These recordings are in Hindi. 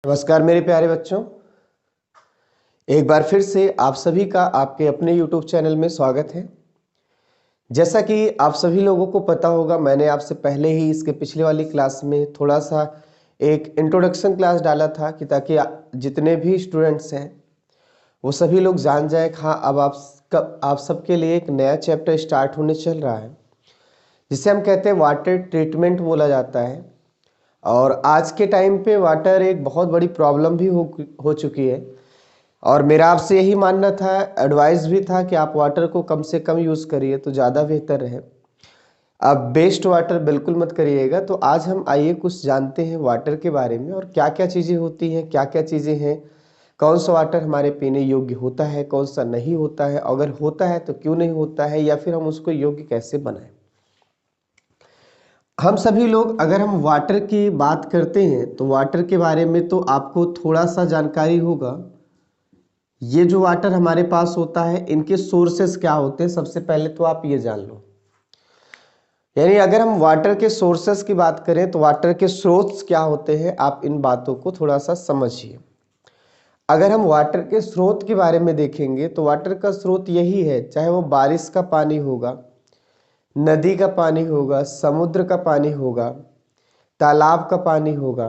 नमस्कार मेरे प्यारे बच्चों, एक बार फिर से आप सभी का आपके अपने YouTube चैनल में स्वागत है। जैसा कि आप सभी लोगों को पता होगा, मैंने आपसे पहले ही इसके पिछले वाली क्लास में थोड़ा सा एक इंट्रोडक्शन क्लास डाला था कि ताकि जितने भी स्टूडेंट्स हैं वो सभी लोग जान जाए कि हाँ अब आप सबके लिए एक नया चैप्टर स्टार्ट होने चल रहा है, जिसे हम कहते हैं वाटर ट्रीटमेंट बोला जाता है। और आज के टाइम पे वाटर एक बहुत बड़ी प्रॉब्लम भी हो चुकी है और मेरा आपसे यही मानना था, एडवाइस भी था कि आप वाटर को कम से कम यूज़ करिए तो ज़्यादा बेहतर है। आप वेस्ट वाटर बिल्कुल मत करिएगा। तो आज हम आइए कुछ जानते हैं वाटर के बारे में और क्या क्या चीज़ें होती हैं, क्या क्या चीज़ें हैं, कौन सा वाटर हमारे पीने योग्य होता है, कौन सा नहीं होता है, अगर होता है तो क्यों नहीं होता है, या फिर हम उसको योग्य कैसे बनाएं। हम सभी लोग अगर हम वाटर की बात करते हैं तो वाटर के बारे में तो आपको थोड़ा सा जानकारी होगा। ये जो वाटर हमारे पास होता है इनके सोर्सेस क्या होते हैं, सबसे पहले तो आप ये जान लो। यानी अगर हम वाटर के सोर्सेस की बात करें तो वाटर के स्रोत क्या होते हैं, आप इन बातों को थोड़ा सा समझिए। अगर हम वाटर के स्रोत के बारे में देखेंगे तो वाटर का स्रोत यही है, चाहे वो बारिश का पानी होगा, नदी का पानी होगा, समुद्र का पानी होगा, तालाब का पानी होगा,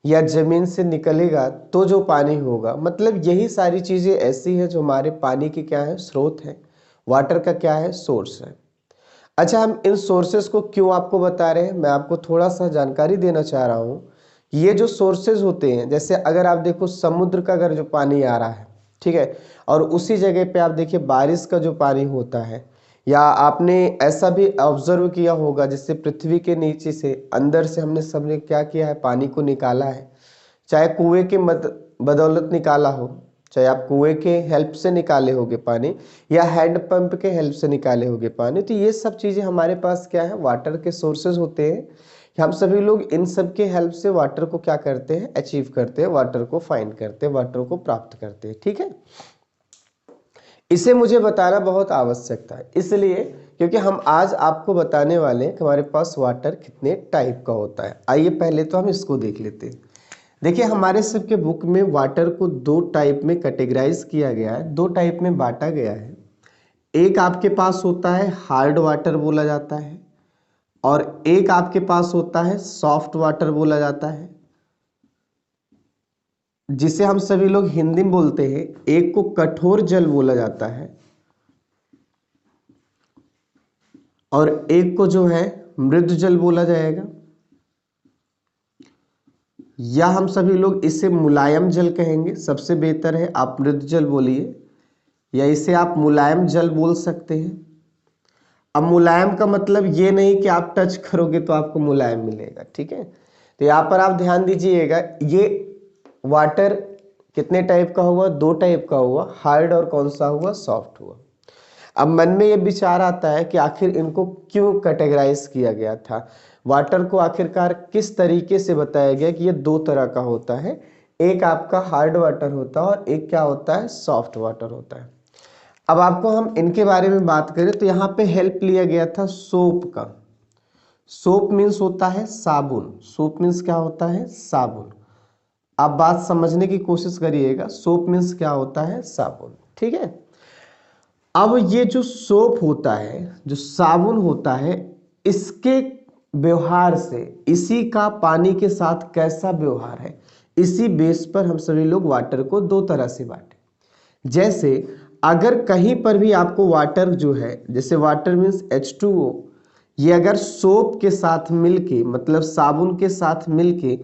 या जमीन से निकलेगा तो जो पानी होगा। मतलब यही सारी चीजें ऐसी हैं जो हमारे पानी की क्या है, स्रोत है, वाटर का क्या है, सोर्स है। अच्छा, हम इन सोर्सेस को क्यों आपको बता रहे हैं, मैं आपको थोड़ा सा जानकारी देना चाह रहा हूँ। ये जो सोर्सेज होते हैं, जैसे अगर आप देखो समुद्र का अगर जो पानी आ रहा है, ठीक है, और उसी जगह पे आप देखिए बारिश का जो पानी होता है, या आपने ऐसा भी ऑब्जर्व किया होगा जैसे पृथ्वी के नीचे से अंदर से हमने सबने क्या किया है, पानी को निकाला है, चाहे कुएं के बदौलत निकाला हो, चाहे आप कुएं के हेल्प से निकाले होगे पानी, या हैंड पंप के हेल्प से निकाले होगे पानी। तो ये सब चीज़ें हमारे पास क्या है, वाटर के सोर्सेज होते हैं। हम सभी लोग इन सब के हेल्प से वाटर को क्या करते हैं, अचीव करते हैं, वाटर को फाइंड करते हैं, वाटर को प्राप्त करते हैं। ठीक है, इसे मुझे बताना बहुत आवश्यकता है, इसलिए क्योंकि हम आज आपको बताने वाले हैं कि हमारे पास वाटर कितने टाइप का होता है। आइए पहले तो हम इसको देख लेते हैं। देखिए, हमारे सबके बुक में वाटर को दो टाइप में कैटेगराइज किया गया है, दो टाइप में बांटा गया है। एक आपके पास होता है हार्ड वाटर बोला जाता है, और एक आपके पास होता है सॉफ्ट वाटर बोला जाता है, जिसे हम सभी लोग हिंदी में बोलते हैं। एक को कठोर जल बोला जाता है और एक को जो है मृदु जल बोला जाएगा, या हम सभी लोग इसे मुलायम जल कहेंगे। सबसे बेहतर है आप मृदु जल बोलिए, या इसे आप मुलायम जल बोल सकते हैं। अब मुलायम का मतलब ये नहीं कि आप टच करोगे तो आपको मुलायम मिलेगा, ठीक है। तो यहाँ पर आप ध्यान दीजिएगा, ये वाटर कितने टाइप का हुआ, दो टाइप का हुआ, हार्ड और कौन सा हुआ, सॉफ्ट हुआ। अब मन में ये विचार आता है कि आखिर इनको क्यों कैटेगराइज किया गया था, वाटर को आखिरकार किस तरीके से बताया गया कि ये दो तरह का होता है। एक आपका हार्ड वाटर होता है और एक क्या होता है, सॉफ्ट वाटर होता है। अब आपको हम इनके बारे में बात करें तो यहाँ पे हेल्प लिया गया था सोप का। सोप मीन्स होता है साबुन, सोप मीन्स क्या होता है, साबुन। आप बात समझने की कोशिश करिएगा, सोप मीन्स क्या होता है, साबुन, ठीक है। अब ये जो सोप होता है, जो साबुन होता है, इसके व्यवहार से, इसी का पानी के साथ कैसा व्यवहार है, इसी बेस पर हम सभी लोग वाटर को दो तरह से बांटे। जैसे अगर कहीं पर भी आपको वाटर जो है, जैसे वाटर मीन्स H2O, ये अगर सोप के साथ मिलके, मतलब साबुन के साथ मिलके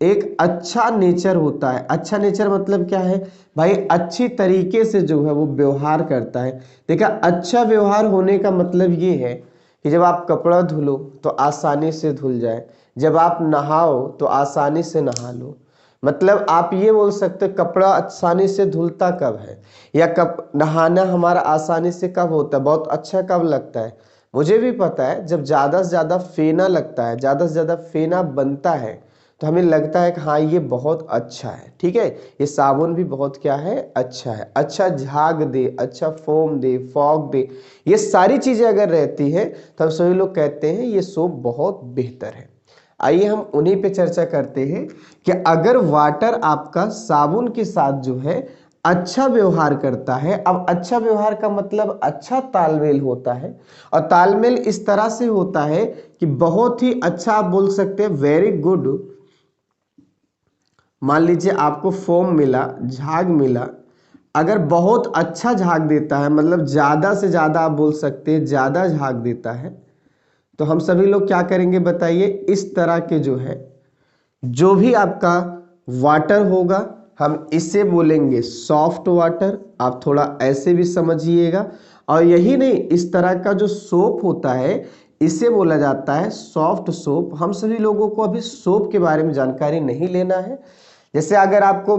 एक अच्छा नेचर होता है। अच्छा नेचर मतलब क्या है भाई, अच्छी तरीके से जो है वो व्यवहार करता है। देखा, अच्छा व्यवहार होने का मतलब ये है कि जब आप कपड़ा धुलो तो आसानी से धुल जाए, जब आप नहाओ तो आसानी से नहा लो। मतलब आप ये बोल सकते कपड़ा आसानी से धुलता कब है, या कब नहाना हमारा आसानी से कब होता है, बहुत अच्छा कब लगता है। मुझे भी पता है, जब ज़्यादा से ज़्यादा फेना लगता है, ज़्यादा से ज़्यादा फेना बनता है तो हमें लगता है कि हाँ ये बहुत अच्छा है, ठीक है, ये साबुन भी बहुत क्या है, अच्छा है, अच्छा झाग दे, अच्छा फोम दे, फॉग दे, ये सारी चीज़ें अगर रहती है तो हम सभी लोग कहते हैं ये सोप बहुत बेहतर है। आइए हम उन्हीं पे चर्चा करते हैं कि अगर वाटर आपका साबुन के साथ जो है अच्छा व्यवहार करता है। अब अच्छा व्यवहार का मतलब अच्छा तालमेल होता है, और तालमेल इस तरह से होता है कि बहुत ही अच्छा, आप बोल सकते हैं वेरी गुड। मान लीजिए आपको फोम मिला, झाग मिला, अगर बहुत अच्छा झाग देता है, मतलब ज्यादा से ज्यादा, आप बोल सकते हैं ज्यादा झाग देता है, तो हम सभी लोग क्या करेंगे बताइए, इस तरह के जो है जो भी आपका वाटर होगा हम इसे बोलेंगे सॉफ्ट वाटर। आप थोड़ा ऐसे भी समझिएगा। और यही नहीं, इस तरह का जो सोप होता है इसे बोला जाता है सॉफ्ट सोप। हम सभी लोगों को अभी सोप के बारे में जानकारी नहीं लेना है। जैसे अगर आपको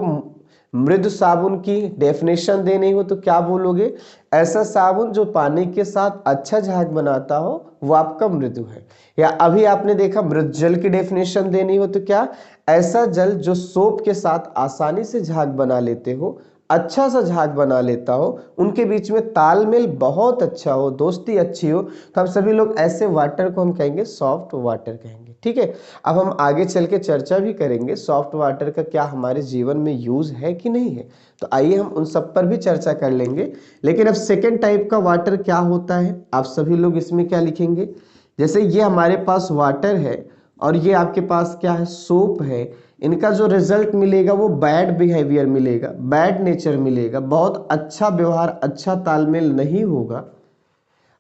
मृदु साबुन की डेफिनेशन देनी हो तो क्या बोलोगे, ऐसा साबुन जो पानी के साथ अच्छा झाग बनाता हो वो आपका मृदु है। या अभी आपने देखा मृदु जल की डेफिनेशन देनी हो तो क्या, ऐसा जल जो सोप के साथ आसानी से झाग बना लेते हो, अच्छा सा झाग बना लेता हो, उनके बीच में तालमेल बहुत अच्छा हो, दोस्ती अच्छी हो, तो हम सभी लोग ऐसे वाटर को हम कहेंगे सॉफ्ट वाटर कहेंगे। ठीक है, अब हम आगे चल के चर्चा भी करेंगे सॉफ्ट वाटर का क्या हमारे जीवन में यूज है कि नहीं है, तो आइए हम उन सब पर भी चर्चा कर लेंगे। लेकिन अब सेकेंड टाइप का वाटर क्या होता है, आप सभी लोग इसमें क्या लिखेंगे, जैसे ये हमारे पास वाटर है और ये आपके पास क्या है, सोप है। इनका जो रिजल्ट मिलेगा वो बैड बिहेवियर मिलेगा, बैड नेचर मिलेगा, बहुत अच्छा व्यवहार, अच्छा तालमेल नहीं होगा।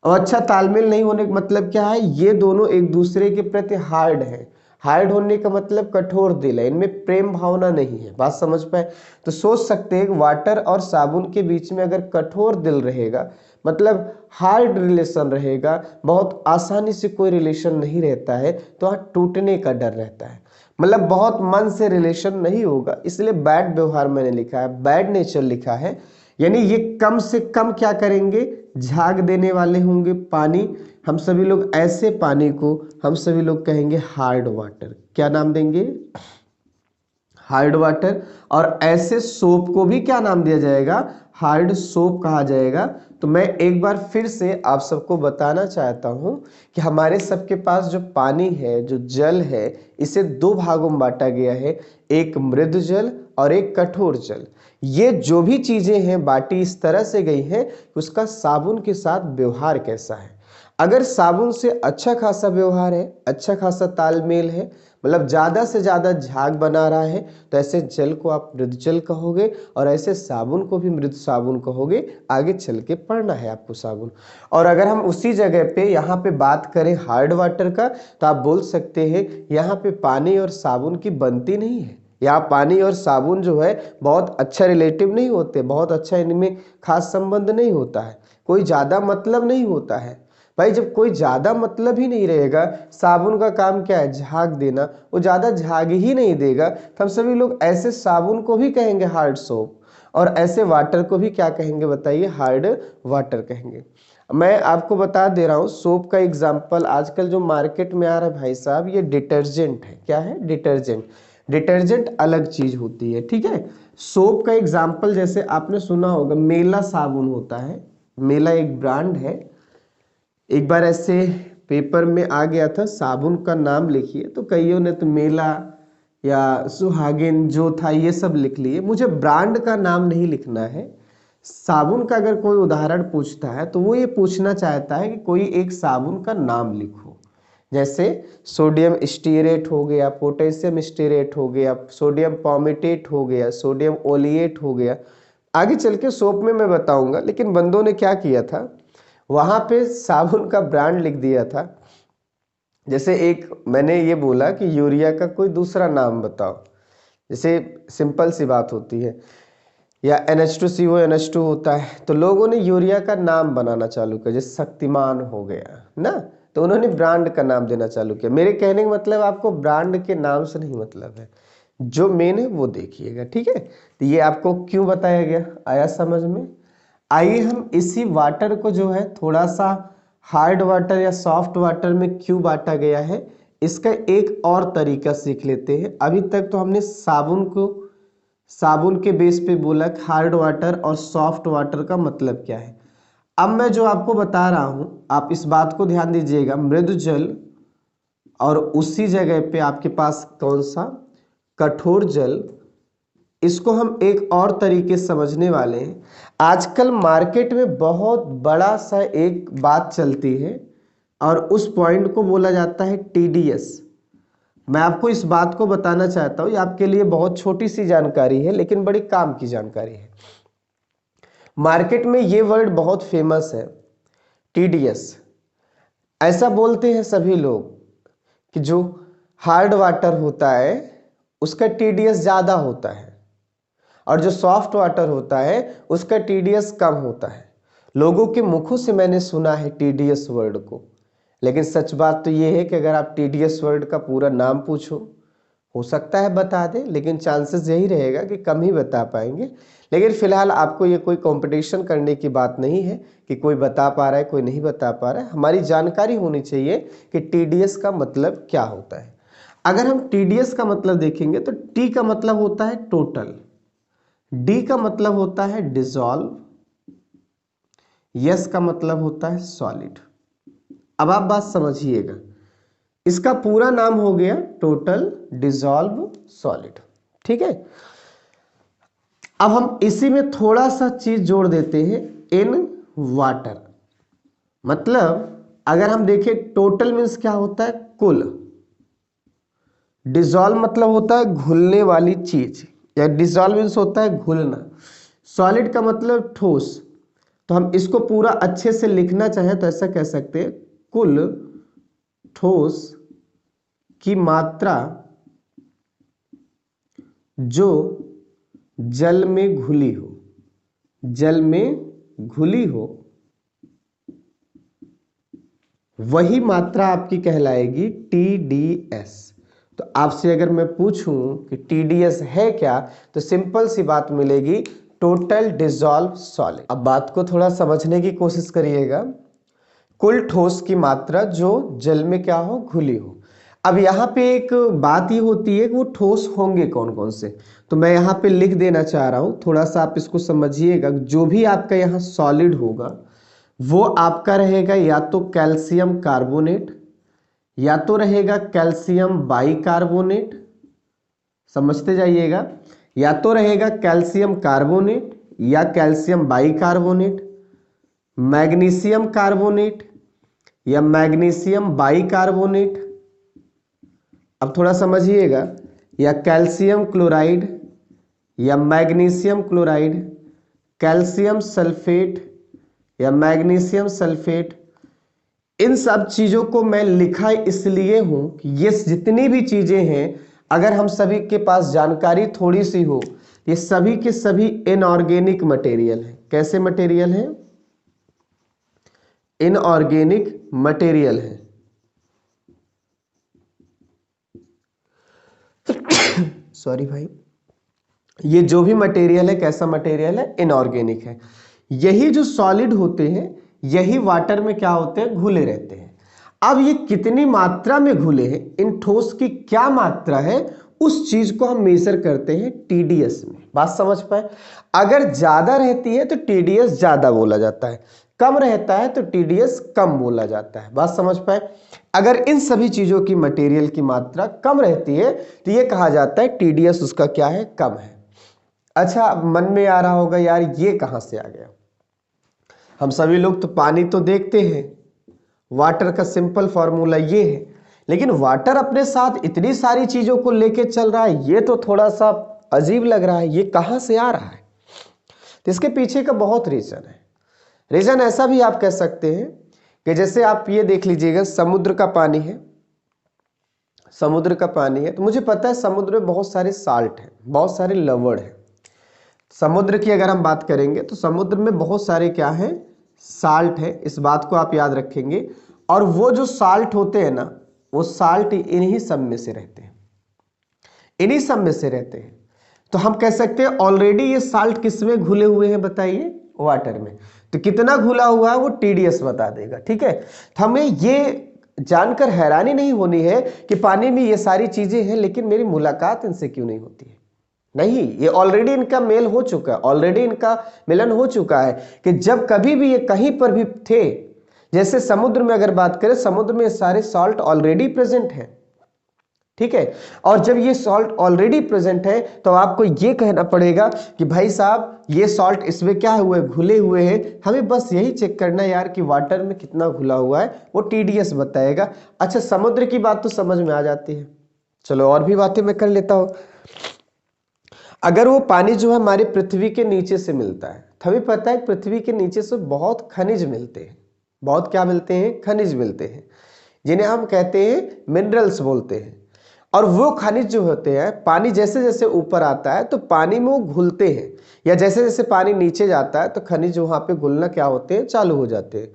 और अच्छा तालमेल नहीं होने का मतलब क्या है, ये दोनों एक दूसरे के प्रति हार्ड है। हार्ड होने का मतलब कठोर दिल है, इनमें प्रेम भावना नहीं है। बात समझ पाए, तो सोच सकते हैं वाटर और साबुन के बीच में अगर कठोर दिल रहेगा, मतलब हार्ड रिलेशन रहेगा, बहुत आसानी से कोई रिलेशन नहीं रहता है, तो वहाँ टूटने का डर रहता है, मतलब बहुत मन से रिलेशन नहीं होगा। इसलिए बैड व्यवहार मैंने लिखा है, बैड नेचर लिखा है, यानी ये कम से कम क्या करेंगे, झाग देने वाले होंगे। पानी, हम सभी लोग ऐसे पानी को हम सभी लोग कहेंगे हार्ड वाटर। क्या नाम देंगे, हार्ड वाटर। और ऐसे सोप को भी क्या नाम दिया जाएगा, हार्ड सोप कहा जाएगा। तो मैं एक बार फिर से आप सबको बताना चाहता हूं कि हमारे सबके पास जो पानी है, जो जल है, इसे दो भागों में बांटा गया है, एक मृदु जल और एक कठोर जल। ये जो भी चीजें हैं बाटी इस तरह से गई है कि उसका साबुन के साथ व्यवहार कैसा है। अगर साबुन से अच्छा खासा व्यवहार है, अच्छा खासा तालमेल है, मतलब ज्यादा से ज्यादा झाग बना रहा है, तो ऐसे जल को आप मृदु जल कहोगे और ऐसे साबुन को भी मृदु साबुन कहोगे। आगे चल के पढ़ना है आपको साबुन। और अगर हम उसी जगह पे यहाँ पे बात करें हार्ड वाटर का, तो आप बोल सकते हैं यहाँ पे पानी और साबुन की बनती नहीं है। यहाँ पानी और साबुन जो है बहुत अच्छा रिलेटिव नहीं होते, बहुत अच्छा इनमें खास संबंध नहीं होता है, कोई ज्यादा मतलब नहीं होता है। भाई जब कोई ज्यादा मतलब ही नहीं रहेगा, साबुन का काम क्या है, झाग देना, वो ज्यादा झाग ही नहीं देगा, तो हम सभी लोग ऐसे साबुन को भी कहेंगे हार्ड सोप, और ऐसे वाटर को भी क्या कहेंगे बताइए, हार्ड वाटर कहेंगे। मैं आपको बता दे रहा हूँ सोप का एग्जाम्पल, आजकल जो मार्केट में आ रहा है भाई साहब, ये डिटर्जेंट है। क्या है, डिटर्जेंट। डिटर्जेंट अलग चीज होती है, ठीक है। सोप का एग्जाम्पल जैसे आपने सुना होगा मेला साबुन होता है, मेला एक ब्रांड है। एक बार ऐसे पेपर में आ गया था साबुन का नाम लिखिए, तो कईयों ने तो मेला या सुहागिन जो था ये सब लिख लिए। मुझे ब्रांड का नाम नहीं लिखना है। साबुन का अगर कोई उदाहरण पूछता है तो वो ये पूछना चाहता है कि कोई एक साबुन का नाम लिखो। जैसे सोडियम स्टीरेट हो गया, पोटेशियम स्टीरेट हो गया, सोडियम पॉमेटेट हो गया, सोडियम ओलिएट हो गया। आगे चल के सोप में मैं बताऊंगा, लेकिन बंदों ने क्या किया था, वहां पे साबुन का ब्रांड लिख दिया था। जैसे एक मैंने ये बोला कि यूरिया का कोई दूसरा नाम बताओ, जैसे सिंपल सी बात होती है, या NH2CO NH2 होता है, तो लोगों ने यूरिया का नाम बनाना चालू किया, जैसे शक्तिमान हो गया ना, तो उन्होंने ब्रांड का नाम देना चालू किया। मेरे कहने का मतलब आपको ब्रांड के नाम से नहीं मतलब है, जो मेन है वो देखिएगा, ठीक है। तो ये आपको क्यों बताया गया, आया समझ में। आइए हम इसी वाटर को जो है थोड़ा सा हार्ड वाटर या सॉफ्ट वाटर में क्यों बांटा गया है, इसका एक और तरीका सीख लेते हैं। अभी तक तो हमने साबुन को, साबुन के बेस पे बोला हार्ड वाटर और सॉफ्ट वाटर का मतलब क्या है। अब मैं जो आपको बता रहा हूं, आप इस बात को ध्यान दीजिएगा, मृदु जल और उसी जगह पे आपके पास कौन सा कठोर जल। इसको हम एक और तरीके से समझने वाले हैं। आजकल मार्केट में बहुत बड़ा सा एक बात चलती है और उस पॉइंट को बोला जाता है टीडीएस। मैं आपको इस बात को बताना चाहता हूँ, ये आपके लिए बहुत छोटी सी जानकारी है लेकिन बड़ी काम की जानकारी है। मार्केट में ये वर्ड बहुत फेमस है, टीडीएस। ऐसा बोलते हैं सभी लोग कि जो हार्ड वाटर होता है उसका टीडीएस ज़्यादा होता है और जो सॉफ्ट वाटर होता है उसका टीडीएस कम होता है। लोगों के मुखों से मैंने सुना है टीडीएस वर्ड को, लेकिन सच बात तो ये है कि अगर आप टीडीएस वर्ड का पूरा नाम पूछो, हो सकता है बता दें, लेकिन चांसेस यही रहेगा कि कम ही बता पाएंगे। लेकिन फिलहाल आपको ये कोई कंपटीशन करने की बात नहीं है कि कोई बता पा रहा है कोई नहीं बता पा रहा है। हमारी जानकारी होनी चाहिए कि टीडीएस का मतलब क्या होता है। अगर हम टीडीएस का मतलब देखेंगे तो टी का मतलब होता है टोटल, डी का मतलब होता है डिसॉल्व, यस का मतलब होता है सॉलिड। अब आप बात समझिएगा, इसका पूरा नाम हो गया टोटल डिसॉल्व सॉलिड, ठीक है। अब हम इसी में थोड़ा सा चीज जोड़ देते हैं, इन वाटर। मतलब अगर हम देखें टोटल मीन्स क्या होता है, कुल। डिसॉल्व मतलब होता है घुलने वाली चीज, या डिसॉल्व मीन्स होता है घुलना। सॉलिड का मतलब ठोस। तो हम इसको पूरा अच्छे से लिखना चाहें तो ऐसा कह सकते हैं, कुल ठोस की मात्रा जो जल में घुली हो, जल में घुली हो, वही मात्रा आपकी कहलाएगी टीडीएस। तो आपसे अगर मैं पूछूं कि टीडीएस है क्या, तो सिंपल सी बात मिलेगी, टोटल डिसॉल्व सॉलिड। अब बात को थोड़ा समझने की कोशिश करिएगा। कुल ठोस की मात्रा जो जल में क्या हो, घुली हो। अब यहाँ पे एक बात ये होती है कि वो ठोस होंगे कौन कौन से, तो मैं यहाँ पे लिख देना चाह रहा हूँ, थोड़ा सा आप इसको समझिएगा। जो भी आपका यहाँ सॉलिड होगा वो आपका रहेगा या तो कैल्शियम कार्बोनेट, या तो रहेगा कैल्शियम बाइकार्बोनेट, समझते जाइएगा, या तो रहेगा कैल्शियम कार्बोनेट या कैल्शियम बाइकार्बोनेट, मैग्नीशियम कार्बोनेट या मैग्नीशियम बाइकार्बोनेट। अब थोड़ा समझिएगा, या कैल्शियम क्लोराइड या मैग्नीशियम क्लोराइड, कैल्शियम सल्फेट या मैग्नीशियम सल्फेट। इन सब चीजों को मैं लिखा इसलिए हूं कि ये जितनी भी चीजें हैं, अगर हम सभी के पास जानकारी थोड़ी सी हो, ये सभी के सभी इनऑर्गेनिक मटेरियल है। कैसे मटेरियल है, इनऑर्गेनिक मटेरियल है। सॉरी भाई, ये जो भी मटेरियल है कैसा मटेरियल है, इनऑर्गेनिक है। यही जो सॉलिड होते हैं यही वाटर में क्या होते हैं, घुले रहते हैं। अब ये कितनी मात्रा में घुले हैं, इन ठोस की क्या मात्रा है, उस चीज को हम मेजर करते हैं टीडीएस में। बात समझ पाए, अगर ज्यादा रहती है तो टीडीएस ज्यादा बोला जाता है, कम रहता है तो टीडीएस कम बोला जाता है। बात समझ पाए, अगर इन सभी चीजों की मटेरियल की मात्रा कम रहती है तो यह कहा जाता है टीडीएस उसका क्या है, कम है। अच्छा, अब मन में आ रहा होगा यार ये कहां से आ गया। हम सभी लोग तो पानी तो देखते हैं, वाटर का सिंपल फॉर्मूला ये है, लेकिन वाटर अपने साथ इतनी सारी चीजों को लेके चल रहा है, ये तो थोड़ा सा अजीब लग रहा है, ये कहां से आ रहा है। तो इसके पीछे का बहुत रीजन है। रीजन ऐसा भी आप कह सकते हैं कि जैसे आप ये देख लीजिएगा, समुद्र का पानी है, समुद्र का पानी है, तो मुझे पता है समुद्र में बहुत सारे साल्ट हैं, बहुत सारे लवण हैं। समुद्र की अगर हम बात करेंगे तो समुद्र में बहुत सारे क्या है, साल्ट है, इस बात को आप याद रखेंगे। और वो जो साल्ट होते हैं ना, वो साल्ट इन्हीं सब में से रहते हैं, इन्हीं सब में से रहते हैं। तो हम कह सकते हैं ऑलरेडी ये साल्ट किस में घुले हुए हैं, बताइए, वाटर में। तो कितना घुला हुआ है वो टीडीएस बता देगा, ठीक है। तो हमें ये जानकर हैरानी नहीं होनी है कि पानी में ये सारी चीजें हैं लेकिन मेरी मुलाकात इनसे क्यों नहीं होती है। नहीं, ये ऑलरेडी इनका मेल हो चुका है, ऑलरेडी इनका मिलन हो चुका है कि जब कभी भी ये कहीं पर भी थे, जैसे समुद्र में अगर बात करें, समुद्र में सारे सॉल्ट ऑलरेडी प्रेजेंट है, ठीक है। और जब ये सॉल्ट ऑलरेडी प्रेजेंट है तो आपको ये कहना पड़ेगा कि भाई साहब ये सॉल्ट इसमें क्या हुए, घुले हुए हैं। हमें बस यही चेक करना है यार कि वाटर में कितना घुला हुआ है, वो टीडीएस बताएगा। अच्छा, समुद्र की बात तो समझ में आ जाती है। चलो और भी बातें मैं कर लेता हूं। अगर वो पानी जो है हमारे पृथ्वी के नीचे से मिलता है, तो हमें पता है पृथ्वी के नीचे से बहुत खनिज मिलते हैं। बहुत क्या मिलते हैं? खनिज मिलते हैं, जिन्हें हम कहते हैं मिनरल्स बोलते हैं। और वो खनिज जो होते हैं, पानी जैसे जैसे ऊपर आता है तो पानी में वो घुलते हैं, या जैसे जैसे पानी नीचे जाता है तो खनिज वहां पे घुलना क्या होते हैं, चालू हो जाते हैं।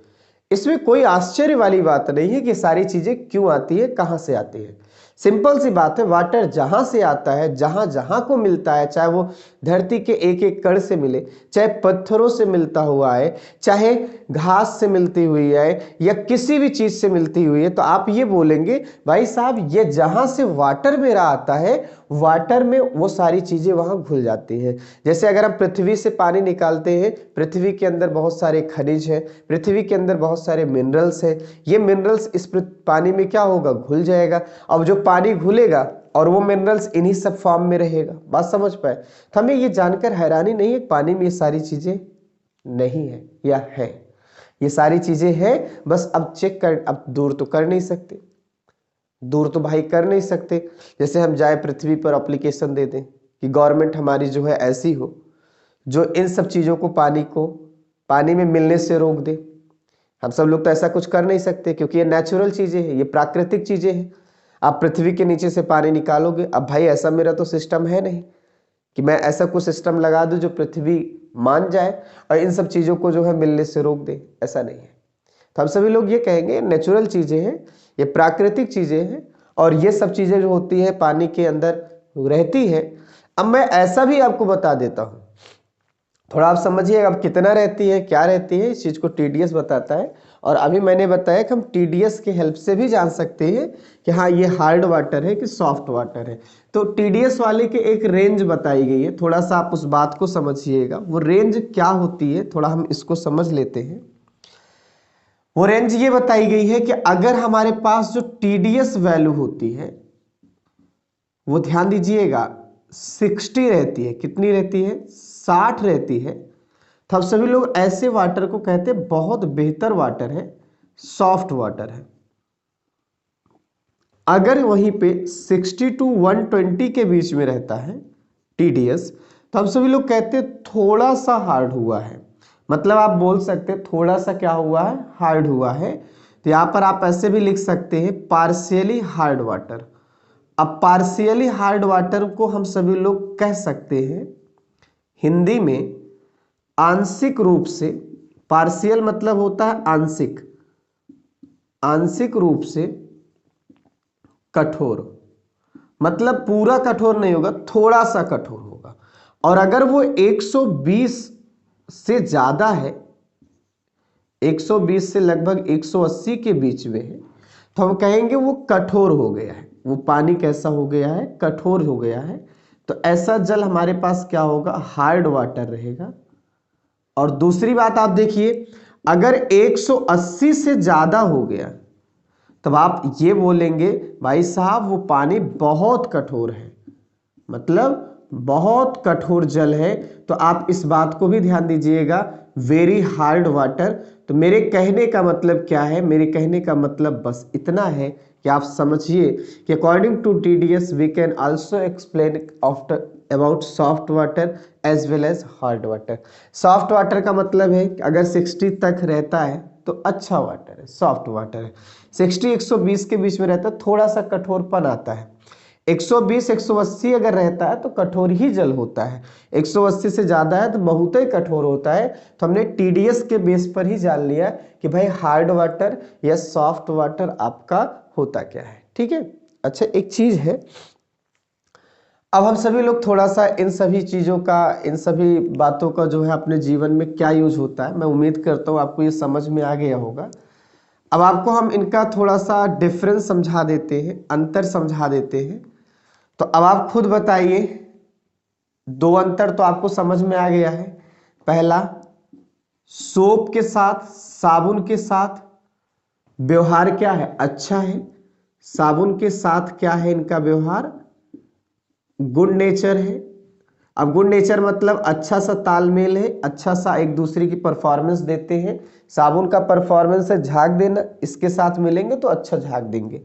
इसमें कोई आश्चर्य वाली बात नहीं है कि सारी चीजें क्यों आती है, कहां से आती है। सिंपल सी बात है, वाटर जहां से आता है, जहां जहां को मिलता है, चाहे वो धरती के एक एक कण से मिले, चाहे पत्थरों से मिलता हुआ है, चाहे घास से मिलती हुई है, या किसी भी चीज से मिलती हुई है, तो आप ये बोलेंगे भाई साहब ये जहां से वाटर मेरा आता है, वाटर में वो सारी चीजें वहां घुल जाती है। जैसे अगर हम पृथ्वी से पानी निकालते हैं, पृथ्वी के अंदर बहुत सारे खनिज है, पृथ्वी के अंदर बहुत सारे मिनरल्स है। ये मिनरल्स इस पानी में क्या होगा, घुल जाएगा। अब जो पानी घुलेगा और वो मिनरल्स इन्हीं सब फॉर्म में रहेगा। बात समझ पाए? तो हमें ये जानकर हैरानी नहीं है पानी में ये सारी चीजें नहीं है या है, ये सारी चीजें हैं। बस अब चेक कर, अब दूर तो कर नहीं सकते, दूर तो भाई कर नहीं सकते। जैसे हम जाए पृथ्वी पर एप्लीकेशन दे दें कि गवर्नमेंट हमारी जो है ऐसी हो जो इन सब चीजों को पानी में मिलने से रोक दे। हम सब लोग तो ऐसा कुछ कर नहीं सकते, क्योंकि ये नेचुरल चीजें हैं, ये प्राकृतिक चीजें हैं। आप पृथ्वी के नीचे से पानी निकालोगे, अब भाई ऐसा मेरा तो सिस्टम है नहीं कि मैं ऐसा कुछ सिस्टम लगा दूं जो पृथ्वी मान जाए और इन सब चीजों को जो है मिलने से रोक दे, ऐसा नहीं है। तो हम सभी लोग ये कहेंगे नेचुरल चीजें हैं, ये प्राकृतिक चीजें हैं, और ये सब चीजें जो होती है पानी के अंदर रहती है। अब मैं ऐसा भी आपको बता देता हूं, थोड़ा आप समझिए अब कितना रहती है, क्या रहती है, इस चीज को टीडीएस बताता है। और अभी मैंने बताया कि हम टीडीएस के हेल्प से भी जान सकते हैं कि हाँ ये हार्ड वाटर है कि सॉफ्ट वाटर है। तो टीडीएस वाले के एक रेंज बताई गई है, थोड़ा सा आप उस बात को समझिएगा। वो रेंज क्या होती है, थोड़ा हम इसको समझ लेते हैं। वो रेंज ये बताई गई है कि अगर हमारे पास जो टीडीएस वैल्यू होती है वो ध्यान दीजिएगा 60 रहती है, कितनी रहती है, 60 रहती है, तो हम सभी लोग ऐसे वाटर को कहते हैं बहुत बेहतर वाटर है, सॉफ्ट वाटर है। अगर वहीं पे 60 टू 120 के बीच में रहता है टीडीएस, तो हम सभी लोग कहते हैं थोड़ा सा हार्ड हुआ है। मतलब आप बोल सकते हैं थोड़ा सा क्या हुआ है, हार्ड हुआ है। तो यहां पर आप ऐसे भी लिख सकते हैं पार्शियली हार्ड वाटर। अब पार्शियली हार्ड वाटर को हम सभी लोग कह सकते हैं हिंदी में आंशिक रूप से, पार्शियल मतलब होता है आंशिक, आंशिक रूप से कठोर। मतलब पूरा कठोर नहीं होगा, थोड़ा सा कठोर होगा। और अगर वो 120 से ज्यादा है, 120 से लगभग 180 के बीच में है, तो हम कहेंगे वो कठोर हो गया है। वो पानी कैसा हो गया है, कठोर हो गया है। तो ऐसा जल हमारे पास क्या होगा, हार्ड वाटर रहेगा। और दूसरी बात आप देखिए, अगर 180 से ज्यादा हो गया तब आप ये बोलेंगे भाई साहब वो पानी बहुत कठोर है, मतलब बहुत कठोर जल है। तो आप इस बात को भी ध्यान दीजिएगा, वेरी हार्ड वाटर। तो मेरे कहने का मतलब क्या है, मेरे कहने का मतलब बस इतना है कि आप समझिए कि according to TDS we can also explain after about soft water as well as hard water. Soft water का मतलब है कि अगर 60 तक रहता है तो अच्छा वाटर है, सॉफ्ट वाटर है। 60 120 के बीच में रहता है, थोड़ा सा कठोरपन आता है। 120 180 अगर रहता है तो कठोर ही जल होता है, 180 से ज्यादा है तो बहुत ही कठोर होता है। तो हमने टीडीएस के बेस पर ही जान लिया कि भाई हार्ड वाटर या सॉफ्ट वाटर आपका होता क्या है, ठीक है। अच्छा एक चीज है, अब हम सभी लोग थोड़ा सा इन सभी चीजों का, इन सभी बातों का जो है अपने जीवन में क्या यूज होता है, मैं उम्मीद करता हूँ आपको ये समझ में आ गया होगा। अब आपको हम इनका थोड़ा सा डिफरेंस समझा देते हैं, अंतर समझा देते हैं। तो अब आप खुद बताइए, दो अंतर तो आपको समझ में आ गया है। पहला, सोप के साथ, साबुन के साथ व्यवहार क्या है, अच्छा है। साबुन के साथ क्या है इनका व्यवहार, गुड नेचर है। अब गुड नेचर मतलब अच्छा सा तालमेल है, अच्छा सा एक दूसरे की परफॉर्मेंस देते हैं। साबुन का परफॉर्मेंस है झाग देना, इसके साथ मिलेंगे तो अच्छा झाग देंगे।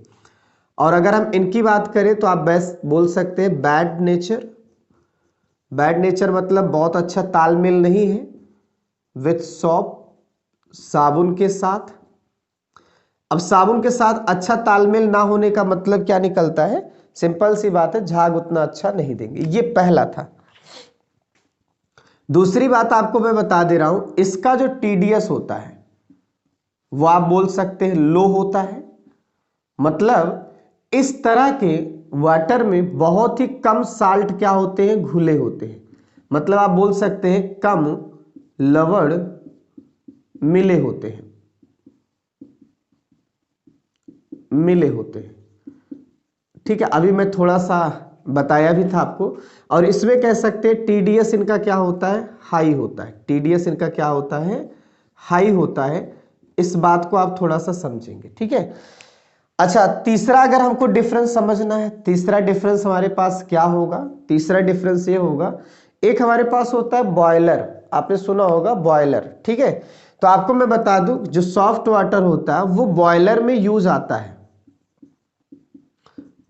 और अगर हम इनकी बात करें तो आप बेस्ट बोल सकते हैं बैड नेचर। बैड नेचर मतलब बहुत अच्छा तालमेल नहीं है विथ सॉप, साबुन के साथ। अब साबुन के साथ अच्छा तालमेल ना होने का मतलब क्या निकलता है, सिंपल सी बात है, झाग उतना अच्छा नहीं देंगे। ये पहला था। दूसरी बात आपको मैं बता दे रहा हूं, इसका जो टीडीएस होता है वो आप बोल सकते हैं लो होता है। मतलब इस तरह के वाटर में बहुत ही कम साल्ट क्या होते हैं, घुले होते हैं। मतलब आप बोल सकते हैं कम लवण मिले होते हैं, मिले होते हैं। ठीक है, अभी मैं थोड़ा सा बताया भी था आपको। और इसमें कह सकते हैं टीडीएस इनका क्या होता है, हाई होता है। टीडीएस इनका क्या होता है, हाई होता है। इस बात को आप थोड़ा सा समझेंगे, ठीक है। अच्छा, तीसरा अगर हमको डिफरेंस समझना है, तीसरा डिफरेंस हमारे पास क्या होगा, तीसरा डिफरेंस ये होगा, एक हमारे पास होता है बॉयलर, आपने सुना होगा बॉयलर, ठीक है। तो आपको मैं बता दूं, जो सॉफ्ट वाटर होता है वो बॉयलर में यूज आता है।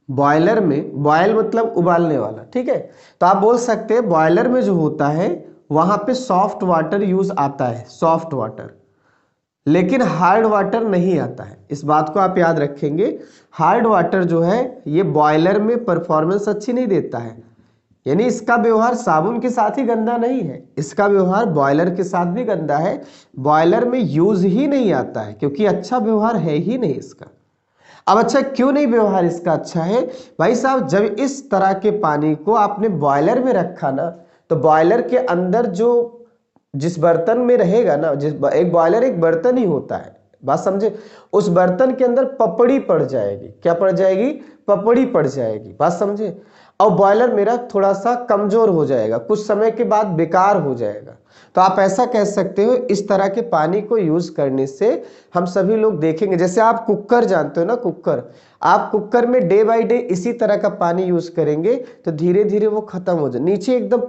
बॉयलर में, बॉयल मतलब उबालने वाला, ठीक है। तो आप बोल सकते हैं बॉयलर में जो होता है वहां पे सॉफ्ट वाटर यूज आता है, सॉफ्ट वाटर, लेकिन हार्ड वाटर नहीं आता है। इस बात को आप याद रखेंगे। हार्ड वाटर जो है ये बॉयलर में परफॉर्मेंस अच्छी नहीं देता है। यानी इसका व्यवहार साबुन के साथ ही गंदा नहीं है, इसका व्यवहार बॉयलर के साथ भी गंदा है। बॉयलर में यूज ही नहीं आता है क्योंकि अच्छा व्यवहार है ही नहीं इसका। अब अच्छा क्यों नहीं व्यवहार इसका अच्छा है, भाई साहब जब इस तरह के पानी को आपने बॉयलर में रखा ना, तो बॉयलर के अंदर जो जिस बर्तन में रहेगा ना, जिस एक बॉयलर एक बर्तन ही होता है, बात समझे। उस बर्तन के अंदर पपड़ी पड़ जाएगी, क्या पड़ जाएगी, पपड़ी पड़ जाएगी, बात समझे। और बॉयलर मेरा थोड़ा सा कमजोर हो जाएगा, कुछ समय के बाद बेकार हो जाएगा। तो आप ऐसा कह सकते हो, इस तरह के पानी को यूज करने से हम सभी लोग देखेंगे, जैसे आप कुकर जानते हो ना, कुकर, आप कुकर में डे बाय डे इसी तरह का पानी यूज करेंगे तो धीरे धीरे वो खत्म हो जाए, नीचे एकदम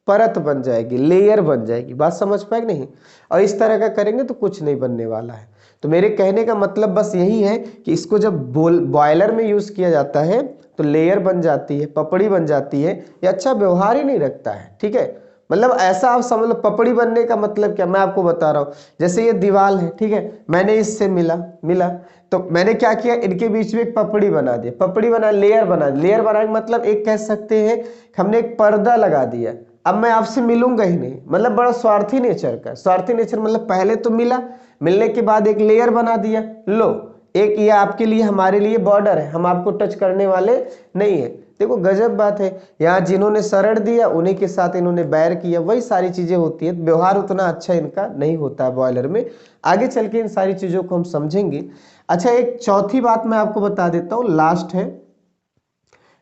परत बन जाएगी, लेयर बन जाएगी, बात समझ पाए नहीं। और इस तरह का करेंगे तो कुछ नहीं बनने वाला है। तो मेरे कहने का मतलब बस यही है कि इसको जब बॉयलर में यूज किया जाता है तो लेयर बन जाती है, पपड़ी बन जाती है, ये अच्छा व्यवहार ही नहीं रखता है, ठीक है। मतलब ऐसा आप समझ लो, पपड़ी बनने का मतलब क्या, मैं आपको बता रहा हूं। जैसे ये दीवार है, ठीक है, मैंने इससे मिला मिला तो मैंने क्या किया, इनके बीच में एक पपड़ी बना दी, पपड़ी बना, लेयर बना, लेयर बनाने मतलब एक कह सकते हैं हमने एक पर्दा लगा दिया। अब मैं आपसे मिलूंगा ही नहीं, मतलब बड़ा स्वार्थी नेचर का, स्वार्थी नेचर मतलब पहले तो मिला, मिलने के बाद एक लेयर बना दिया, लो एक ये आपके लिए हमारे लिए बॉर्डर है, हम आपको टच करने वाले नहीं है। देखो गजब बात है, यहाँ जिन्होंने शरण दिया उन्हीं के साथ इन्होंने बैर किया, वही सारी चीजें होती है। व्यवहार उतना अच्छा इनका नहीं होता है बॉयलर में, आगे चल के इन सारी चीजों को हम समझेंगे। अच्छा, एक चौथी बात मैं आपको बता देता हूँ, लास्ट है,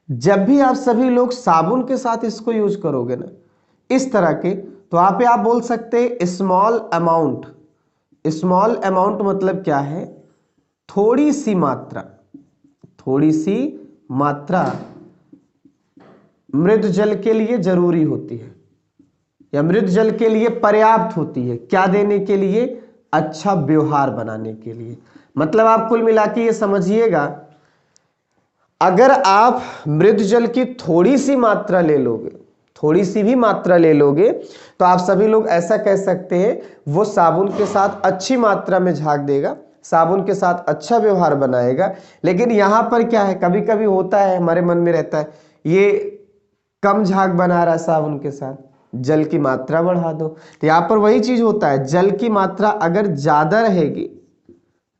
जब भी आप सभी लोग साबुन के साथ इसको यूज करोगे ना इस तरह के, तो वहां पे आप बोल सकते हैं स्मॉल अमाउंट। स्मॉल अमाउंट मतलब क्या है, थोड़ी सी मात्रा, थोड़ी सी मात्रा मृद जल के लिए जरूरी होती है, या मृद जल के लिए पर्याप्त होती है, क्या देने के लिए, अच्छा व्यवहार बनाने के लिए। मतलब आप कुल मिला के ये समझिएगा, अगर आप मृद जल की थोड़ी सी मात्रा ले लोगे, थोड़ी सी भी मात्रा ले लोगे, तो आप सभी लोग ऐसा कह सकते हैं वो साबुन के साथ अच्छी मात्रा में झाग देगा, साबुन के साथ अच्छा व्यवहार बनाएगा। लेकिन यहां पर क्या है, कभी कभी होता है हमारे मन में रहता है ये कम झाग बना रहा है साबुन के साथ, जल की मात्रा बढ़ा दो। तो यहां पर वही चीज होता है, जल की मात्रा अगर ज्यादा रहेगी,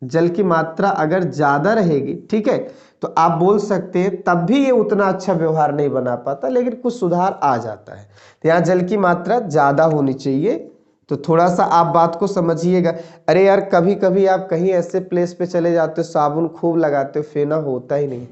जल की मात्रा अगर ज्यादा रहेगी, ठीक है, तो आप बोल सकते हैं तब भी ये उतना अच्छा व्यवहार नहीं बना पाता, लेकिन कुछ सुधार आ जाता है। तो यहाँ जल की मात्रा ज्यादा होनी चाहिए। तो थोड़ा सा आप बात को समझिएगा। अरे यार, कभी कभी आप कहीं ऐसे प्लेस पे चले जाते हो, साबुन खूब लगाते हो, फेना होता ही नहीं,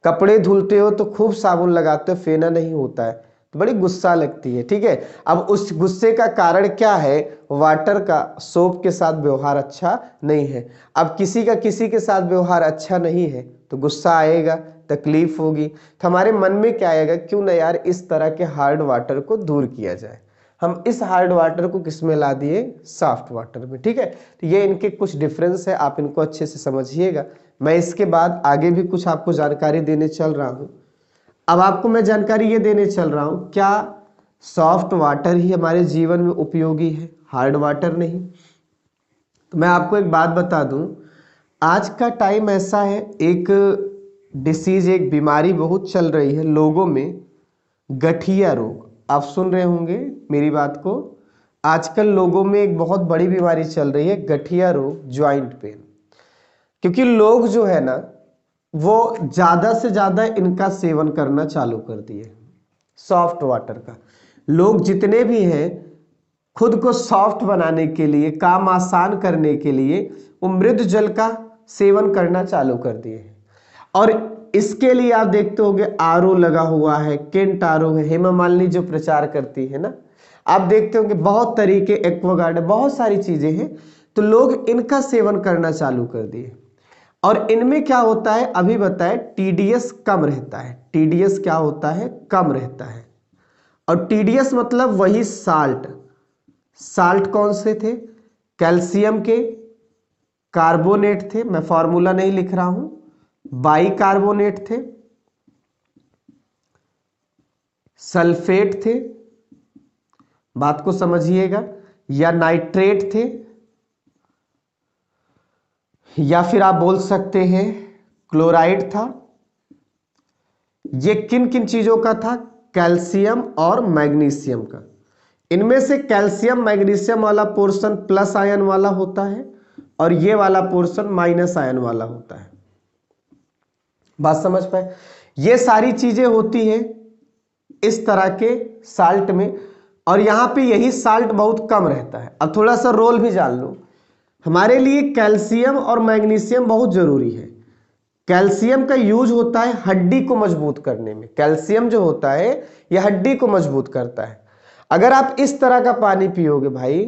कपड़े धुलते हो तो खूब साबुन लगाते हो, फेना नहीं होता है, तो बड़ी गुस्सा लगती है, ठीक है। अब उस गुस्से का कारण क्या है, वाटर का सोप के साथ व्यवहार अच्छा नहीं है। अब किसी का किसी के साथ व्यवहार अच्छा नहीं है तो गुस्सा आएगा, तकलीफ होगी, तो हमारे मन में क्या आएगा, क्यों ना यार इस तरह के हार्ड वाटर को दूर किया जाए। हम इस हार्ड वाटर को किस में ला दिए, सॉफ्ट वाटर में। ठीक है, तो ये इनके कुछ डिफरेंस है, आप इनको अच्छे से समझिएगा। मैं इसके बाद आगे भी कुछ आपको जानकारी देने चल रहा हूँ। अब आपको मैं जानकारी ये देने चल रहा हूँ, क्या सॉफ्ट वाटर ही हमारे जीवन में उपयोगी है, हार्ड वाटर नहीं? तो मैं आपको एक बात बता दूं, आज का टाइम ऐसा है, एक डिसीज, एक बीमारी बहुत चल रही है लोगों में, गठिया रोग। आप सुन रहे होंगे मेरी बात को, आजकल लोगों में एक बहुत बड़ी बीमारी चल रही है, गठिया रोग, ज्वाइंट पेन। क्योंकि लोग जो है ना वो ज्यादा से ज्यादा इनका सेवन करना चालू कर दिए, सॉफ्ट वाटर का। लोग जितने भी हैं खुद को सॉफ्ट बनाने के लिए, काम आसान करने के लिए वो मृद जल का सेवन करना चालू कर दिए हैं। और इसके लिए आप देखते होंगे आरओ लगा हुआ है, केंट आरओ है, हेमा मालिनी जो प्रचार करती है ना, आप देखते होंगे बहुत तरीके, एक्वागार्ड, बहुत सारी चीजें हैं, तो लोग इनका सेवन करना चालू कर दिए। और इनमें क्या होता है अभी बताए, टीडीएस कम रहता है। टीडीएस क्या होता है, कम रहता है। और टीडीएस मतलब वही साल्ट। साल्ट कौन से थे, कैल्शियम के कार्बोनेट थे, मैं फॉर्मूला नहीं लिख रहा हूं, बाई कार्बोनेट थे, सल्फेट थे, बात को समझिएगा, या नाइट्रेट थे, या फिर आप बोल सकते हैं क्लोराइड था। ये किन किन चीजों का था, कैल्शियम और मैग्नीशियम का। इनमें से कैल्शियम मैग्नीशियम वाला पोर्शन प्लस आयन वाला होता है और ये वाला पोर्शन माइनस आयन वाला होता है। बात समझ पाए, ये सारी चीजें होती है इस तरह के साल्ट में, और यहां पे यही साल्ट बहुत कम रहता है। अब थोड़ा सा रोल भी जान लो, हमारे लिए कैल्शियम और मैग्नीशियम बहुत जरूरी है। कैल्शियम का यूज होता है हड्डी को मजबूत करने में। कैल्शियम जो होता है यह हड्डी को मजबूत करता है। अगर आप इस तरह का पानी पियोगे भाई,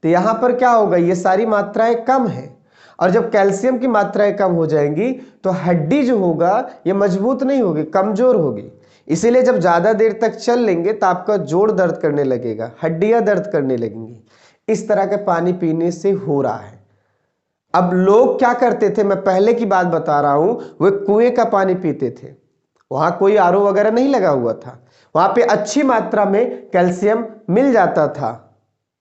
तो यहां पर क्या होगा, ये सारी मात्राएं कम है, और जब कैल्शियम की मात्राएं कम हो जाएंगी तो हड्डी जो होगा ये मजबूत नहीं होगी, कमजोर होगी। इसीलिए जब ज्यादा देर तक चल लेंगे तो आपका जोड़ दर्द करने लगेगा, हड्डियां दर्द करने लगेंगी। इस तरह के पानी पीने से हो रहा है। अब लोग क्या करते थे, मैं पहले की बात बता रहा हूं, वे कुएं का पानी पीते थे, वहां कोई आरओ वगैरह नहीं लगा हुआ था, वहां पे अच्छी मात्रा में कैल्शियम मिल जाता था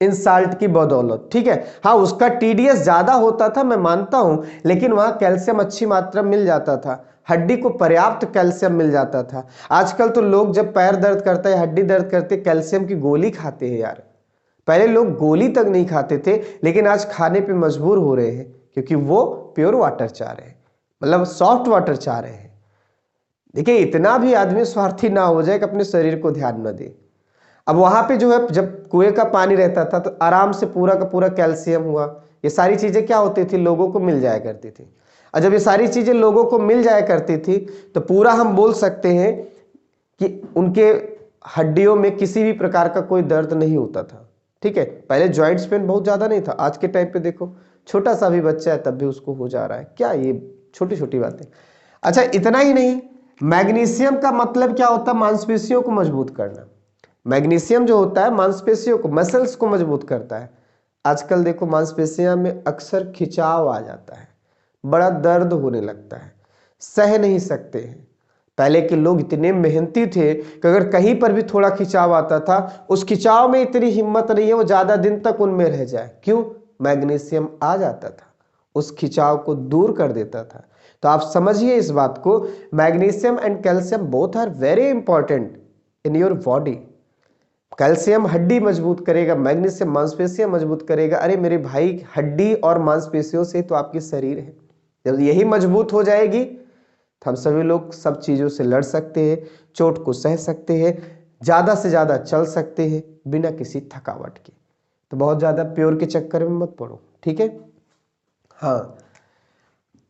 इन साल्ट की बदौलत। ठीक है, हाँ उसका टीडीएस ज्यादा होता था मैं मानता हूं, लेकिन वहां कैल्शियम अच्छी मात्रा मिल जाता था, हड्डी को पर्याप्त कैल्शियम मिल जाता था। आजकल तो लोग जब पैर दर्द करता है, हड्डी दर्द करते, कैल्शियम की गोली खाते हैं यार। पहले लोग गोली तक नहीं खाते थे, लेकिन आज खाने पे मजबूर हो रहे हैं क्योंकि वो प्योर वाटर चाह रहे हैं, मतलब सॉफ्ट वाटर चाह रहे हैं। देखिए इतना भी आदमी स्वार्थी ना हो जाए कि अपने शरीर को ध्यान न दे। अब वहां पे जो है, जब कुएं का पानी रहता था तो आराम से पूरा का पूरा कैल्शियम हुआ, ये सारी चीजें क्या होती थी, लोगों को मिल जाया करती थी। और जब ये सारी चीजें लोगों को मिल जाया करती थी तो पूरा हम बोल सकते हैं कि उनके हड्डियों में किसी भी प्रकार का कोई दर्द नहीं होता था। ठीक है, पहले जॉइंट्स पेन बहुत ज्यादा नहीं था, आज के टाइम पे देखो छोटा सा भी बच्चा है तब भी उसको हो जा रहा है। क्या ये छोटी छोटी बातें। अच्छा इतना ही नहीं, मैग्नीशियम का मतलब क्या होता है, मांसपेशियों को मजबूत करना। मैग्नीशियम जो होता है मांसपेशियों को, मसल्स को मजबूत करता है। आजकल देखो मांसपेशियों में अक्सर खिंचाव आ जाता है, बड़ा दर्द होने लगता है, सह नहीं सकते हैं। पहले के लोग इतने मेहनती थे कि अगर कहीं पर भी थोड़ा खिंचाव आता था, उस खिंचाव में इतनी हिम्मत नहीं है वो ज्यादा दिन तक उनमें रह जाए। क्यों, मैग्नीशियम आ जाता था, उस खिंचाव को दूर कर देता था। तो आप समझिए इस बात को, magnesium and calcium both are very important in your body. Calcium हड्डी मजबूत करेगा, मैग्नीशियम मांसपेशियां मजबूत करेगा। अरे मेरे भाई, हड्डी और मांसपेशियों से तो आपकी शरीर है, जब यही मजबूत हो जाएगी तो हम सभी लोग सब चीजों से लड़ सकते हैं, चोट को सह सकते हैं, ज्यादा से ज्यादा चल सकते हैं बिना किसी थकावट के। तो बहुत ज्यादा प्योर के चक्कर में मत पड़ो, ठीक है। हाँ,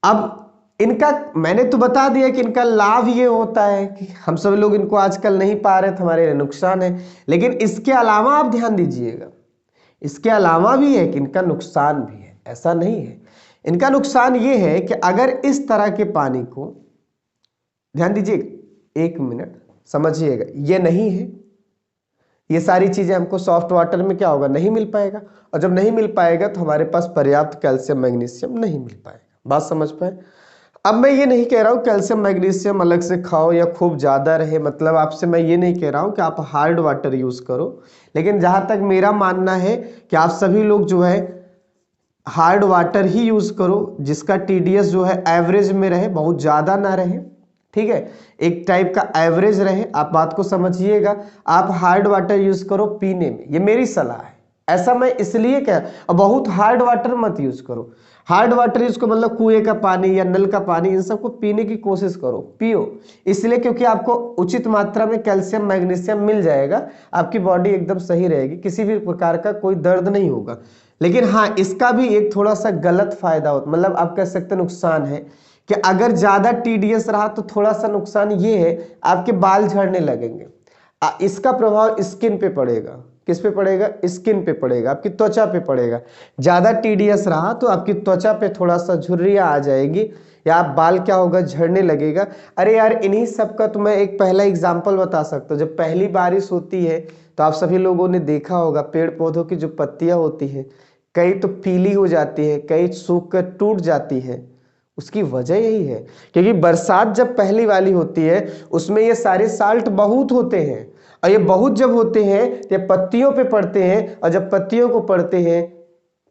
अब इनका मैंने तो बता दिया कि इनका लाभ ये होता है कि हम सब लोग इनको आजकल नहीं पा रहे, तो हमारे नुकसान है। लेकिन इसके अलावा आप ध्यान दीजिएगा, इसके अलावा भी है कि इनका नुकसान भी है, ऐसा नहीं है। इनका नुकसान ये है कि अगर इस तरह के पानी को, ध्यान दीजिए, 1 मिनट समझिएगा, ये नहीं है, ये सारी चीजें हमको सॉफ्ट वाटर में क्या होगा, नहीं मिल पाएगा, और जब नहीं मिल पाएगा तो हमारे पास पर्याप्त कैल्शियम मैग्नीशियम नहीं मिल पाएगा। बात समझ पाए? अब मैं ये नहीं कह रहा हूँ कैल्शियम मैग्नीशियम अलग से खाओ या खूब ज्यादा रहे, मतलब आपसे मैं ये नहीं कह रहा हूँ कि आप हार्ड वाटर यूज करो, लेकिन जहां तक मेरा मानना है कि आप सभी लोग जो है हार्ड वाटर ही यूज करो, जिसका टीडीएस जो है एवरेज में रहे, बहुत ज्यादा ना रहे, ठीक है, एक टाइप का एवरेज रहे। आप बात को समझिएगा, आप हार्ड वाटर यूज करो पीने में, ये मेरी सलाह है। ऐसा मैं इसलिए कह, अब बहुत हार्ड वाटर मत यूज करो। हार्ड वाटर यूज को मतलब कुएं का पानी या नल का पानी, इन सबको पीने की कोशिश करो, पियो, इसलिए क्योंकि आपको उचित मात्रा में कैल्शियम मैग्नीशियम मिल जाएगा, आपकी बॉडी एकदम सही रहेगी, किसी भी प्रकार का कोई दर्द नहीं होगा। लेकिन हाँ, इसका भी एक थोड़ा सा गलत फायदा होता, मतलब आप कह सकते हैं नुकसान है कि अगर ज्यादा टीडीएस रहा तो थोड़ा सा नुकसान ये है, आपके बाल झड़ने लगेंगे। इसका प्रभाव स्किन पे पड़ेगा। किस पे पड़ेगा? स्किन पे पड़ेगा, आपकी त्वचा पे पड़ेगा। ज्यादा टीडीएस रहा तो आपकी त्वचा पे थोड़ा सा झुर्रियां आ जाएगी, या आप बाल क्या होगा, झड़ने लगेगा। अरे यार, इन्हीं सब का तो मैं एक पहला एग्जाम्पल बता सकता हूँ। जब पहली बारिश होती है तो आप सभी लोगों ने देखा होगा, पेड़ पौधों की जो पत्तियां होती है, कई तो पीली हो जाती है, कई सूख कर टूट जाती है। उसकी वजह यही है क्योंकि बरसात जब पहली वाली होती है उसमें ये सारे साल्ट बहुत होते हैं, और ये बहुत जब होते हैं तो ये पत्तियों पे पड़ते हैं, और जब पत्तियों को पड़ते हैं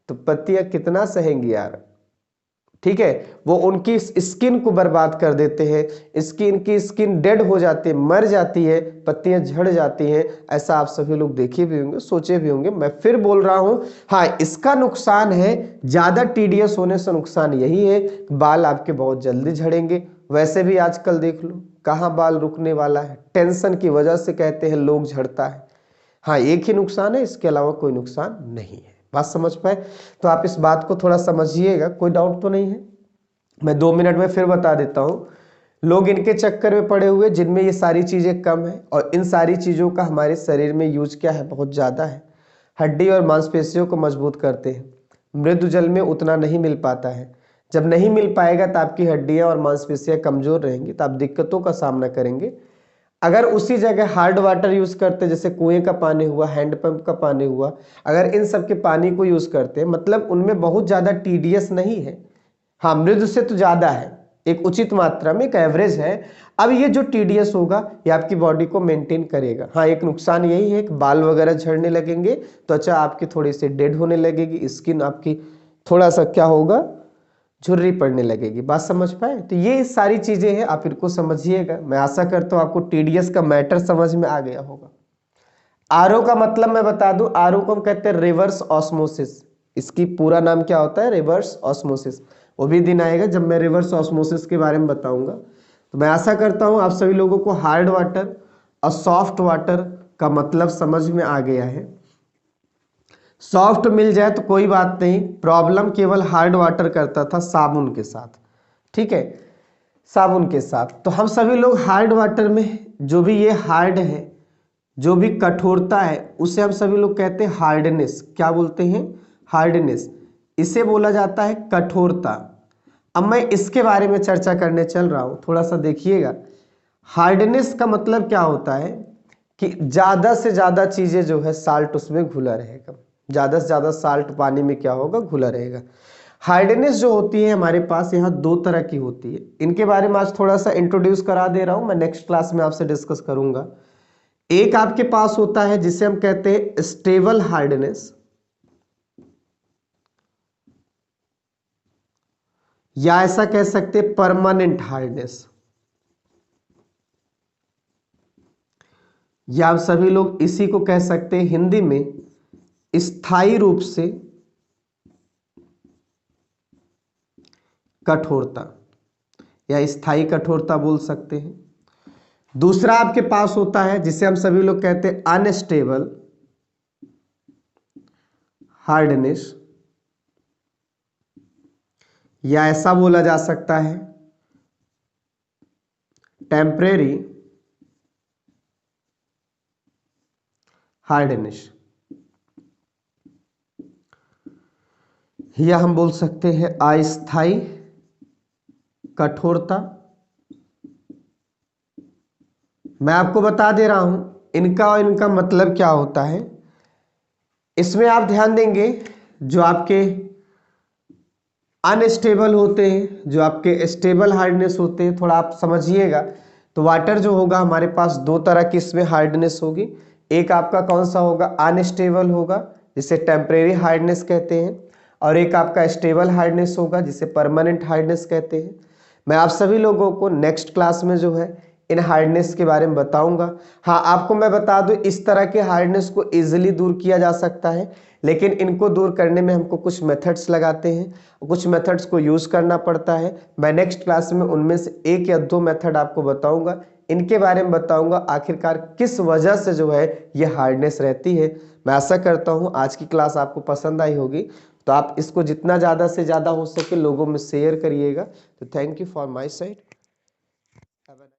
तो पत्तियां कितना सहेंगी यार, ठीक है, वो उनकी स्किन को बर्बाद कर देते हैं, स्किन डेड हो जाती है, मर जाती है, पत्तियां झड़ जाती हैं। ऐसा आप सभी लोग देखे भी होंगे, सोचे भी होंगे। मैं फिर बोल रहा हूं, हाँ, इसका नुकसान है, ज्यादा टीडीएस होने से नुकसान यही है, बाल आपके बहुत जल्दी झड़ेंगे। वैसे भी आजकल देख लो कहाँ बाल रुकने वाला है, टेंशन की वजह से कहते हैं लोग झड़ता है। हाँ, एक ही नुकसान है, इसके अलावा कोई नुकसान नहीं है। बात समझ पाए? तो आप इस बात को थोड़ा समझिएगा, कोई डाउट तो नहीं है। मैं 2 मिनट में फिर बता देता हूँ। लोग इनके चक्कर में पड़े हुए जिनमें ये सारी चीजें कम है, और इन सारी चीजों का हमारे शरीर में यूज क्या है, बहुत ज्यादा है। हड्डी और मांसपेशियों को मजबूत करते हैं, मृदु जल में उतना नहीं मिल पाता है। जब नहीं मिल पाएगा तो आपकी हड्डियां और मांसपेशियां कमजोर रहेंगी, तो आप दिक्कतों का सामना करेंगे। अगर उसी जगह हार्ड वाटर यूज करते, जैसे कुएं का पानी हुआ, हैंडपंप का पानी हुआ, अगर इन सब के पानी को यूज करते, मतलब उनमें बहुत ज्यादा टीडीएस नहीं है, हाँ, मृदु से तो ज्यादा है, एक उचित मात्रा में, एक एवरेज है। अब ये जो टीडीएस होगा ये आपकी बॉडी को मेंटेन करेगा। हाँ, एक नुकसान यही है कि बाल वगैरह झड़ने लगेंगे, त्वचा आपकी थोड़ी सी डेड होने लगेगी, स्किन आपकी थोड़ा सा क्या होगा, झुर्री पड़ने लगेगी। बात समझ पाए? तो ये सारी चीजें हैं, आप इनको समझिएगा। मैं आशा करता हूं आपको टीडीएस का मैटर समझ में आ गया होगा। आरओ का मतलब मैं बता दूं, आरओ को हम कहते हैं रिवर्स ऑस्मोसिस। इसकी पूरा नाम क्या होता है? Reverse osmosis. वो भी दिन आएगा जब मैं रिवर्स ऑस्मोसिस के बारे में बताऊंगा। तो मैं आशा करता हूं आप सभी लोगों को हार्ड वाटर और सॉफ्ट वाटर का मतलब समझ में आ गया है। सॉफ्ट मिल जाए तो कोई बात नहीं, प्रॉब्लम केवल हार्ड वाटर करता था साबुन के साथ, ठीक है, साबुन के साथ। तो हम सभी लोग हार्ड वाटर में जो भी ये हार्ड है, जो भी कठोरता है, उसे हम सभी लोग कहते हैं हार्डनेस। क्या बोलते हैं? हार्डनेस। इसे बोला जाता है कठोरता। अब मैं इसके बारे में चर्चा करने चल रहा हूं, थोड़ा सा देखिएगा। हार्डनेस का मतलब क्या होता है कि ज्यादा से ज्यादा चीजें जो है साल्ट उसमें घुला रहेगा, ज्यादा से ज्यादा साल्ट पानी में क्या होगा, घुला रहेगा। हार्डनेस जो होती है हमारे पास यहाँ दो तरह की होती है, इनके बारे में आज थोड़ा सा इंट्रोड्यूस करा दे रहा हूं, मैं नेक्स्ट क्लास में आपसे डिस्कस करूंगा। एक आपके पास होता है जिसे हम कहते हैं स्टेबल हार्डनेस, या ऐसा कह सकते हैं परमानेंट हार्डनेस, या आप सभी लोग इसी को कह सकते हैं हिंदी में स्थायी रूप से कठोरता, या स्थायी कठोरता बोल सकते हैं। दूसरा आपके पास होता है जिसे हम सभी लोग कहते हैं अनस्टेबल हार्डनेस, या ऐसा बोला जा सकता है टेम्परेरी हार्डनेस। या हम बोल सकते हैं अस्थाई कठोरता। मैं आपको बता दे रहा हूं इनका और इनका मतलब क्या होता है। इसमें आप ध्यान देंगे जो आपके अनस्टेबल होते हैं, जो आपके स्टेबल हार्डनेस होते हैं, थोड़ा आप समझिएगा। तो वाटर जो होगा हमारे पास दो तरह की इसमें हार्डनेस होगी। एक आपका कौन सा होगा, अनस्टेबल होगा जिसे टेम्परेरी हार्डनेस कहते हैं, और एक आपका स्टेबल हार्डनेस होगा जिसे परमानेंट हार्डनेस कहते हैं। मैं आप सभी लोगों को नेक्स्ट क्लास में जो है इन हार्डनेस के बारे में बताऊंगा। हाँ, आपको मैं बता दूं इस तरह के हार्डनेस को इजीली दूर किया जा सकता है, लेकिन इनको दूर करने में हमको कुछ मेथड्स लगाते हैं, कुछ मेथड्स को यूज करना पड़ता है। मैं नेक्स्ट क्लास में उनमें से एक या दो मेथड आपको बताऊंगा, इनके बारे में बताऊंगा आखिरकार किस वजह से जो है ये हार्डनेस रहती है। मैं आशा करता हूँ आज की क्लास आपको पसंद आई होगी, तो आप इसको जितना ज़्यादा से ज़्यादा हो सके लोगों में शेयर करिएगा। तो thank you for my side.